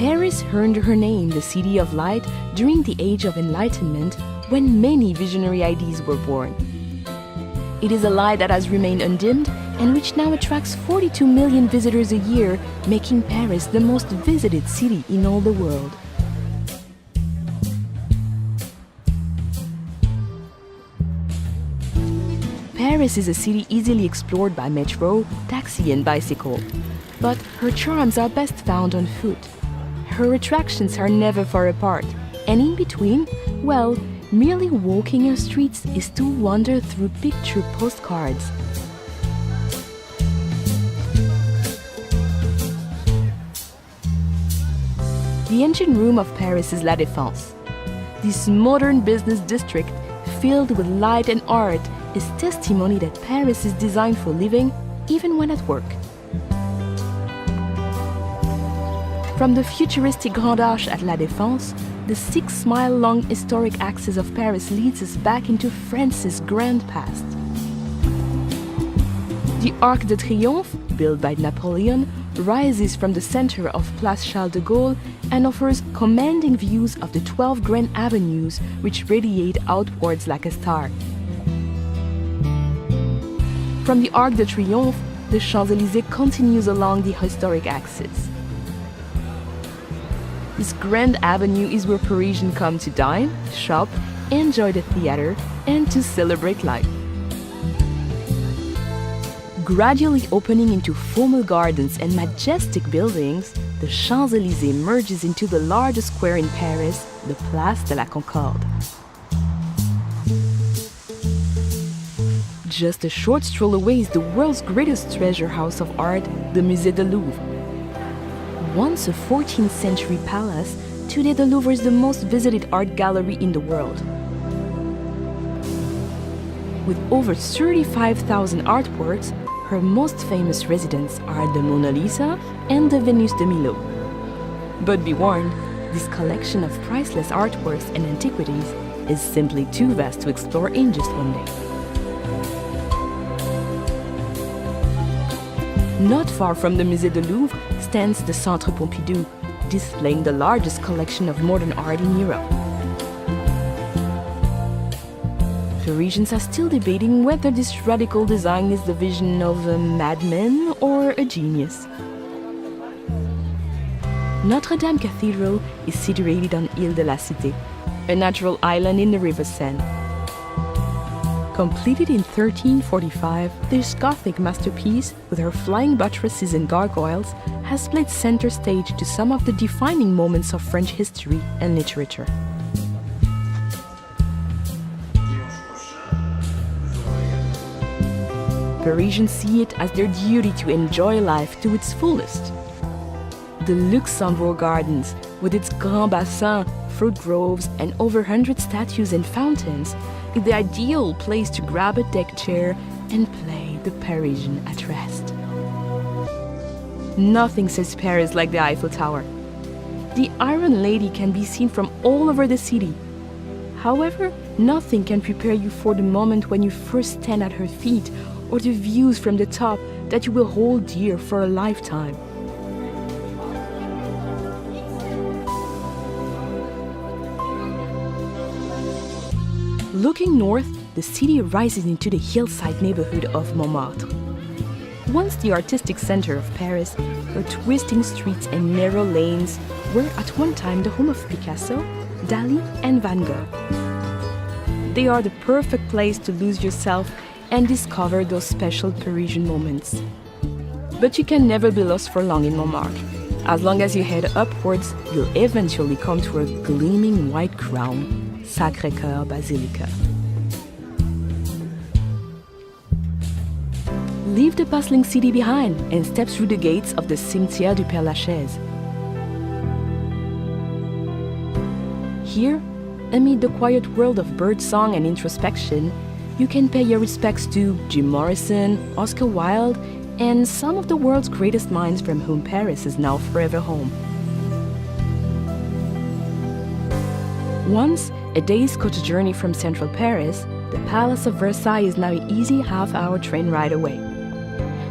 Paris earned her name the City of Light during the Age of Enlightenment, when many visionary ideas were born. It is a light that has remained undimmed and which now attracts 42 million visitors a year, making Paris the most visited city in all the world. Paris is a city easily explored by metro, taxi and bicycle. But her charms are best found on foot. Her attractions are never far apart, and in between, well, merely walking her streets is to wander through picture postcards. The engine room of Paris is La Défense. This modern business district, filled with light and art, is testimony that Paris is designed for living, even when at work. From the futuristic Grand Arche at La Défense, the 6-mile-long historic axis of Paris leads us back into France's grand past. The Arc de Triomphe, built by Napoleon, rises from the center of Place Charles de Gaulle and offers commanding views of the 12 grand avenues which radiate outwards like a star. From the Arc de Triomphe, the Champs-Élysées continues along the historic axis. This grand avenue is where Parisians come to dine, shop, enjoy the theater, and to celebrate life. Gradually opening into formal gardens and majestic buildings, the Champs-Élysées merges into the largest square in Paris, the Place de la Concorde. Just a short stroll away is the world's greatest treasure house of art, the Musée du Louvre. Once a 14th century palace, today the Louvre is the most visited art gallery in the world. With over 35,000 artworks, her most famous residents are the Mona Lisa and the Venus de Milo. But be warned, this collection of priceless artworks and antiquities is simply too vast to explore in just one day. Not far from the Musée du Louvre stands the Centre Pompidou, displaying the largest collection of modern art in Europe. Parisians are still debating whether this radical design is the vision of a madman or a genius. Notre Dame Cathedral is situated on Ile de la Cité, a natural island in the River Seine. Completed in 1345, this Gothic masterpiece, with her flying buttresses and gargoyles, has played center stage to some of the defining moments of French history and literature. Parisians see it as their duty to enjoy life to its fullest. The Luxembourg Gardens, with its Grand Bassin, fruit groves, and over 100 statues and fountains, is the ideal place to grab a deck chair and play the Parisian at rest. Nothing says Paris like the Eiffel Tower. The Iron Lady can be seen from all over the city. However, nothing can prepare you for the moment when you first stand at her feet, or the views from the top that you will hold dear for a lifetime. Looking north, the city rises into the hillside neighborhood of Montmartre. Once the artistic center of Paris, her twisting streets and narrow lanes were at one time the home of Picasso, Dali, and Van Gogh. They are the perfect place to lose yourself and discover those special Parisian moments. But you can never be lost for long in Montmartre. As long as you head upwards, you'll eventually come to a gleaming white crown, Sacré-Cœur Basilica. Leave the bustling city behind and step through the gates of the Cimetière du Père-Lachaise. Here, amid the quiet world of birdsong and introspection, you can pay your respects to Jim Morrison, Oscar Wilde, and some of the world's greatest minds from whom Paris is now forever home. Once a day's coach journey from central Paris, the Palace of Versailles is now an easy half-hour train ride away.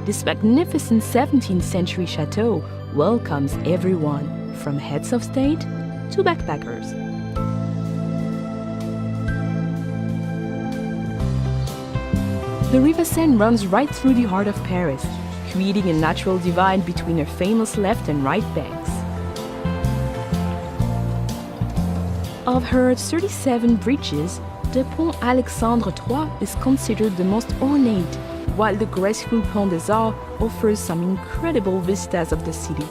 This magnificent 17th century chateau welcomes everyone, from heads of state to backpackers. The River Seine runs right through the heart of Paris, creating a natural divide between her famous left and right banks. Of her 37 bridges, the Pont Alexandre III is considered the most ornate, while the graceful Pont des Arts offers some incredible vistas of the city.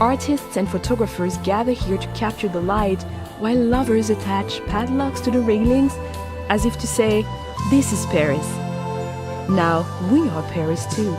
Artists and photographers gather here to capture the light, while lovers attach padlocks to the railings, as if to say, "This is Paris. Now we are Paris too."